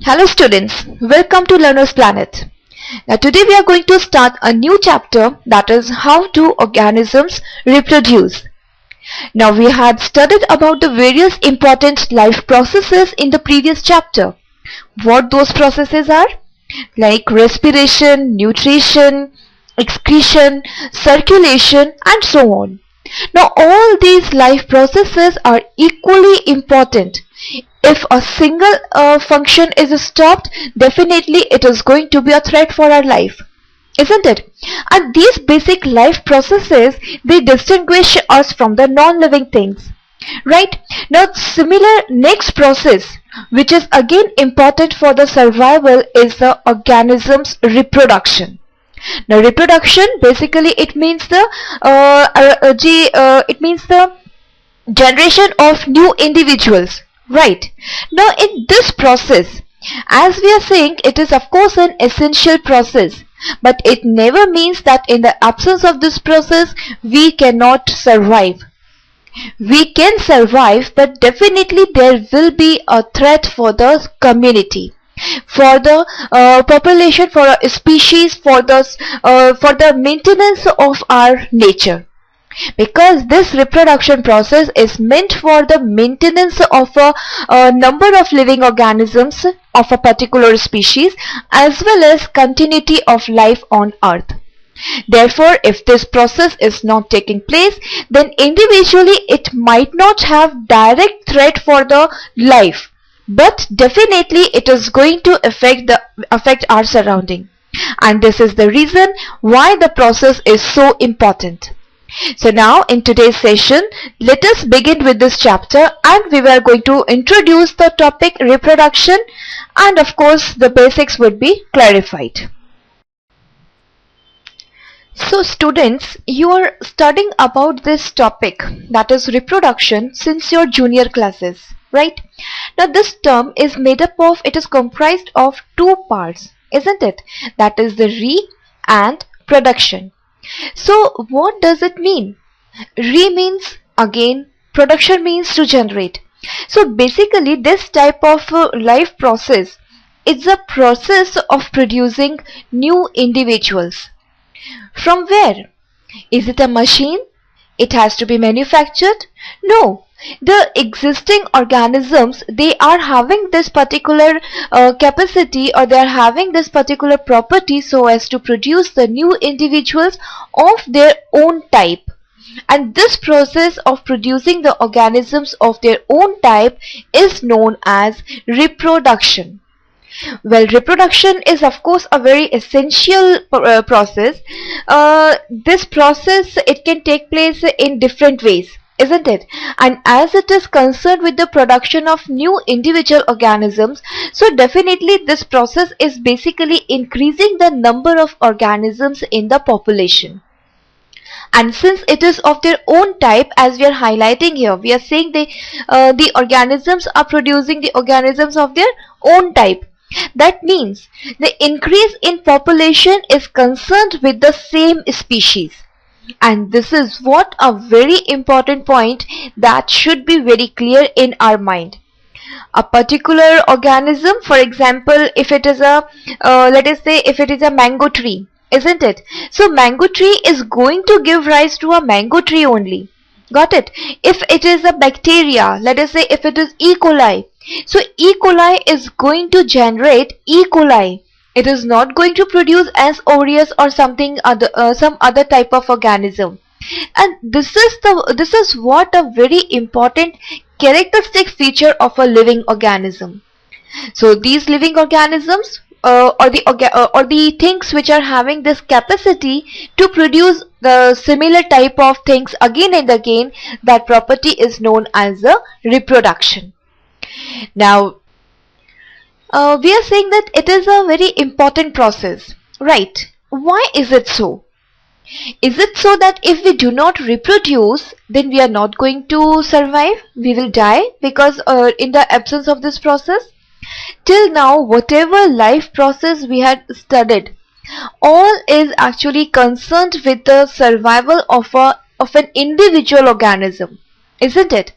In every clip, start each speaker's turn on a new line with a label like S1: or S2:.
S1: Hello students, welcome to Learner's Planet. Now today we are going to start a new chapter, that is how do organisms reproduce. Now we had studied about the various important life processes in the previous chapter. What those processes are? Like respiration, nutrition, excretion, circulation and so on. Now all these life processes are equally important. If a single function is stopped, definitely it is going to be a threat for our life, isn't it? And these basic life processes, they distinguish us from the non-living things, right? Now similar next process which is again important for the survival is the organism's reproduction. Now reproduction, basically it means the generation of new individuals. Right. Now in this process, as we are saying, it is of course an essential process, but it never means that in the absence of this process we cannot survive. We can survive, but definitely there will be a threat for the community, for the population, for a species, for the maintenance of our nature. Because this reproduction process is meant for the maintenance of a number of living organisms of a particular species as well as continuity of life on earth. Therefore, if this process is not taking place, then individually it might not have direct threat for the life, but definitely it is going to affect our surrounding. And this is the reason why the process is so important. So now in today's session, let us begin with this chapter, and we were going to introduce the topic reproduction, and of course the basics would be clarified. So students, you are studying about this topic, that is reproduction, since your junior classes, right? Now this term is made up of, it is comprised of two parts, isn't it? That is the re and production. So what does it mean? Re means again, production means to generate. So basically this type of life process is a process of producing new individuals. From where? Is it a machine? It has to be manufactured? No. The existing organisms, they are having this particular capacity, or they are having this particular property so as to produce the new individuals of their own type. And this process of producing the organisms of their own type is known as reproduction. Well, reproduction is of course a very essential process. This process, it can take place in different ways, isn't it? And as it is concerned with the production of new individual organisms, so definitely this process is basically increasing the number of organisms in the population. And since it is of their own type, as we are highlighting here, we are saying the organisms are producing the organisms of their own type. That means the increase in population is concerned with the same species. And this is what a very important point that should be very clear in our mind. A particular organism, for example, if it is a, let us say if it is a mango tree, isn't it? So mango tree is going to give rise to a mango tree only. Got it? If it is a bacteria, let us say if it is E. coli, so E. coli is going to generate E. coli. It is not going to produce S. aureus or something other, some other type of organism. And this is what a very important characteristic feature of a living organism. So these living organisms or the things which are having this capacity to produce the similar type of things again and again, that property is known as a reproduction. Now we are saying that it is a very important process, right? Why is it so? Is it so that if we do not reproduce, then we are not going to survive? We will die because in the absence of this process? Till now, whatever life process we had studied, all is actually concerned with the survival of an individual organism, isn't it?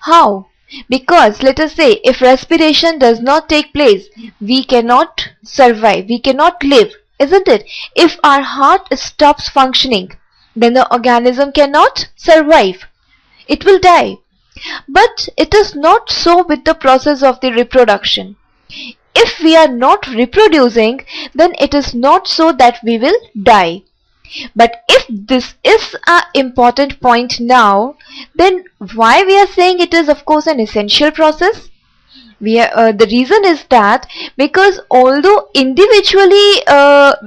S1: How? Because let us say if respiration does not take place, we cannot survive, we cannot live, isn't it? If our heart stops functioning, then the organism cannot survive. It will die. But it is not so with the process of the reproduction. If we are not reproducing, then it is not so that we will die. But if this is an important point now, then why we are saying it is of course an essential process? The reason is that because although individually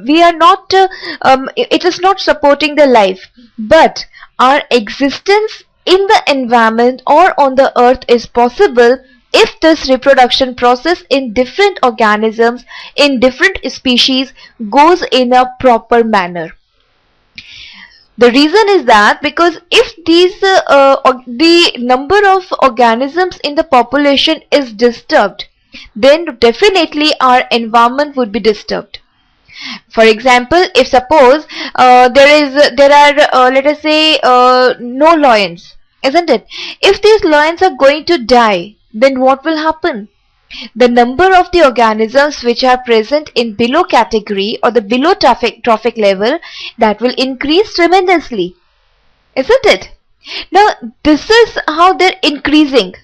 S1: we are not, it is not supporting the life, but our existence in the environment or on the earth is possible if this reproduction process in different organisms, in different species goes in a proper manner. The reason is that because if the number of organisms in the population is disturbed, then definitely our environment would be disturbed. For example, if suppose there are let us say no lions, isn't it? If these lions are going to die, then what will happen? The number of the organisms which are present in below category or the below trophic level, that will increase tremendously, isn't it? Now this is how they're increasing.